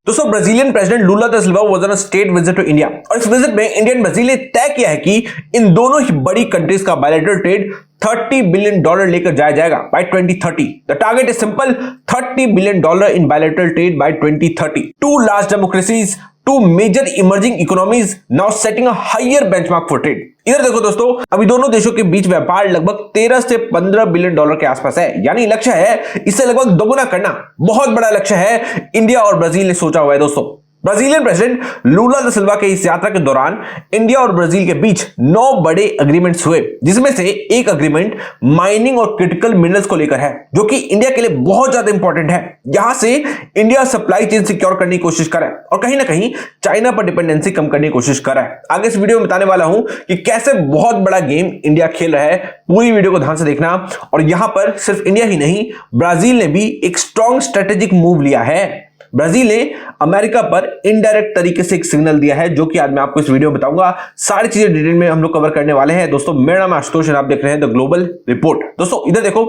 दोस्तों Brazilian president Lula da Silva was on a state visit to India और इस visit में Indian Brazil ने तय किया है कि इन दोनों ही बड़ी कंट्रीज का बायलैटरल ट्रेड $30 बिलियन लेकर जाया जाएगा by 2030। The target is simple, $30 billion in bilateral trade by 2030। Two large democracies, two major emerging economies now setting a higher benchmark for trade. इधर देखो दोस्तों, अभी दोनों देशों के बीच व्यापार लगभग 13 से 15 बिलियन डॉलर के आसपास है, यानी लक्ष्य है इसे लगभग दोगुना करना। बहुत बड़ा लक्ष्य है, इंडिया और ब्राजील ने सोचा हुआ है दोस्तों। ब्राजीलियन प्रेसिडेंट लूला दा सिल्वा के इस यात्रा के दौरान इंडिया और ब्राजील के बीच 9 बड़े एग्रीमेंट्स हुए, जिसमें से एक एग्रीमेंट माइनिंग और क्रिटिकल मिनरल्स को लेकर है, जो कि इंडिया के लिए बहुत ज्यादा इंपॉर्टेंट है। यहां से इंडिया सप्लाई चेन सिक्योर करने की कोशिश कर रहा है और कहीं ना कहीं चाइना पर डिपेंडेंसी कम करने की कोशिश कर रहा है। आगे इस वीडियो में बताने वाला हूं कि कैसे बहुत बड़ा गेम इंडिया खेल रहा है। पूरी वीडियो को ध्यान से देखना। और यहां पर सिर्फ इंडिया ही नहीं, ब्राजील ने भी एक स्ट्रॉन्ग स्ट्रेटेजिक मूव लिया है। ब्राजील ने अमेरिका पर इनडायरेक्ट तरीके से एक सिग्नल दिया है, जो कि आज मैं आपको इस वीडियो में बताऊंगा। सारी चीजें डिटेल में हम लोग कवर करने वाले हैं। दोस्तों मेरा नाम आशुतोष, आप देख रहे हैं द ग्लोबल रिपोर्ट। दोस्तों इधर देखो,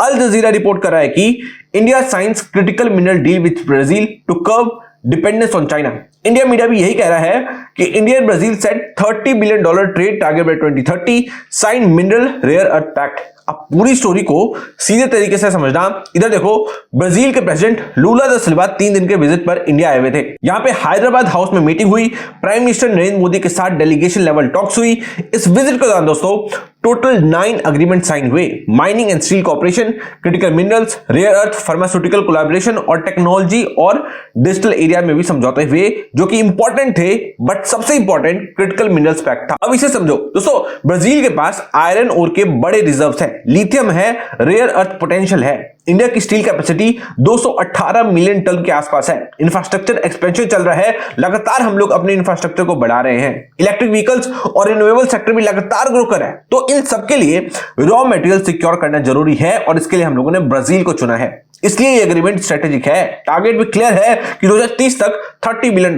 अल जजीरा रिपोर्ट कर रहा है कि India signs critical mineral deal with Brazil to curb dependence on China. India media भी यही कह रहा है कि India and Brazil set $30 billion trade target by 2030, sign mineral rare earth pact. अब पूरी स्टोरी को सीधे तरीके से समझना। इधर देखो, ब्राजील के प्रेसिडेंट लूला दा सिल्वा 3 दिन के विजिट पर इंडिया आए हुए थे। यहां पे हैदराबाद हाउस में मीटिंग हुई, प्राइम मिनिस्टर नरेंद्र मोदी के साथ डेलीगेशन लेवल टॉक्स हुई। इस विजिट के दौरान दोस्तों टोटल 9 अग्रीमेंट साइन हुए। Mining and steel corporation, critical minerals, rare earth, pharmaceutical collaboration और टेक्नोलॉजी और डिजिटल एरिया में भी समझौते हुए, जो कि इंपॉर्टेंट थे। बट सबसे इंपॉर्टेंट क्रिटिकल मिनरल्स पैक्ट था। अब इसे समझो दोस्तों, ब्राजील के पास आयरन ओर के बड़े रिजर्व्स हैं, लिथियम है, रेयर अर्थ पोटेंशियल है। इंडिया की स्टील कैपेसिटी 218 मिलियन टन के आसपास है। इंफ्रास्ट्रक्चर एक्सपेंशन चल रहा है, लगातार हम लोग अपने इंफ्रास्ट्रक्चर को बढ़ा रहे हैं। इलेक्ट्रिक व्हीकल्स और रिन्यूएबल सेक्टर भी लगातार ग्रो कर रहा है। तो इन सब के लिए रॉ मटेरियल सिक्योर करना जरूरी है और इसके लिए हम लोगों ने ब्राजील को चुना है। इसलिए ये एग्रीमेंट स्ट्रेटेजिक है। टारगेट भी क्लियर है कि 2030 तक $30 billion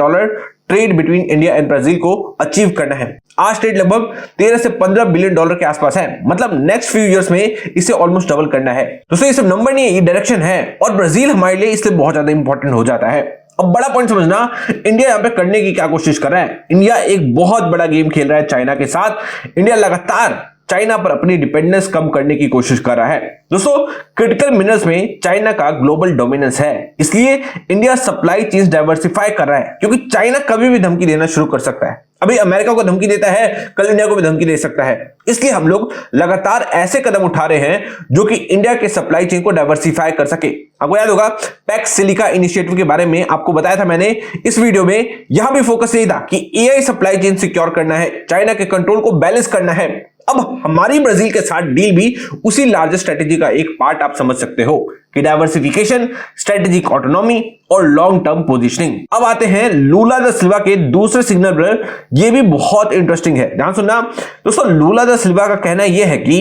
trade between India and Brazil को अचीव करना है। आज ट्रेड लगभग 13 से 15 बिलियन डॉलर के आसपास है, मतलब नेक्स्ट फ्यू इयर्स में इसे ऑलमोस्ट डबल करना है। दोस्तों ये सब नंबर नहीं है, ये डायरेक्शन है और ब्राजील हमारे लिए इसलिए बहुत ज्यादा इंपॉर्टेंट हो जाता है। अब बड़ा पॉइंट समझना, इंडिया यहां पे करने की क्या कोशिश कर रहा है। इंडिया एक बहुत बड़ा गेम खेल रहा है चाइना के साथ। इंडिया लगातार चाइना पर अपनी डिपेंडेंस कम करने की कोशिश कर रहा है। दोस्तों क्रिटिकल मिनरल्स में चाइना का ग्लोबल डोमिनेंस है, इसलिए इंडिया सप्लाई चेन्स डाइवर्सिफाई कर रहा है, क्योंकि चाइना कभी भी धमकी देना शुरू कर सकता है। अभी अमेरिका को धमकी देता है, कल इंडिया को भी धमकी दे सकता है। इसलिए हम लोग लगातार ऐसे कदम उठा रहे हैं जो कि इंडिया के सप्लाई चेन को डाइवर्सिफाई कर सके। आपको याद होगा पैक्स सिलिका इनिशिएटिव के बारे में आपको बताया था मैंने इस वीडियो में। यहां भी फोकस यही था कि एआई सप्लाई चेन सिक्योर करना है, चाइना के कंट्रोल को बैलेंस करना है। अब हमारी ब्राजील के साथ डील भी उसी लार्जेस्ट स्ट्रेटेजी का एक पार्ट आप समझ सकते हो कि डाइवर्सिफिकेशन, स्ट्रेटेजिक ऑटोनॉमी और लॉन्ग टर्म पोजीशनिंग। अब आते हैं लूला दा सिल्वा के दूसरे सिग्नल पर। यह भी बहुत इंटरेस्टिंग है, ध्यान सुनना दोस्तों। लूला दा सिल्वा का कहना यह है कि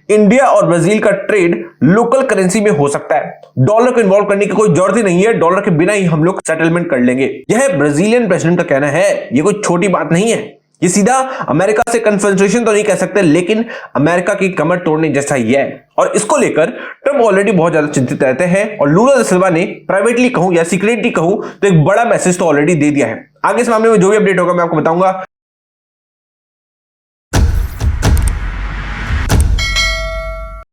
इंडिया और ब्राजील का ट्रेड लोकल करेंसी में हो सकता है। डॉलर को इन्वॉल्व करने की कोई जरूरत ही नहीं है, डॉलर के बिना ही हम लोग सेटलमेंट कर लेंगे। यह ब्राजीलियन प्रेसिडेंट का कहना है, यह कोई छोटी बात नहीं है। ये सीधा अमेरिका से कन्फ्रंटेशन तो नहीं कह सकते, लेकिन अमेरिका की कमर तोड़ने जैसा ही है। और इसको लेकर ट्रंप ऑलरेडी बहुत ज्यादा चिंतित रहते हैं और लूला दा सिल्वा ने प्राइवेटली कहूं या सीक्रेटली कहूं तो एक बड़ा मैसेज तो ऑलरेडी दे दिया है। आगे इस मामले में जो भी अपडेट होगा मैं आपको बताऊंगा।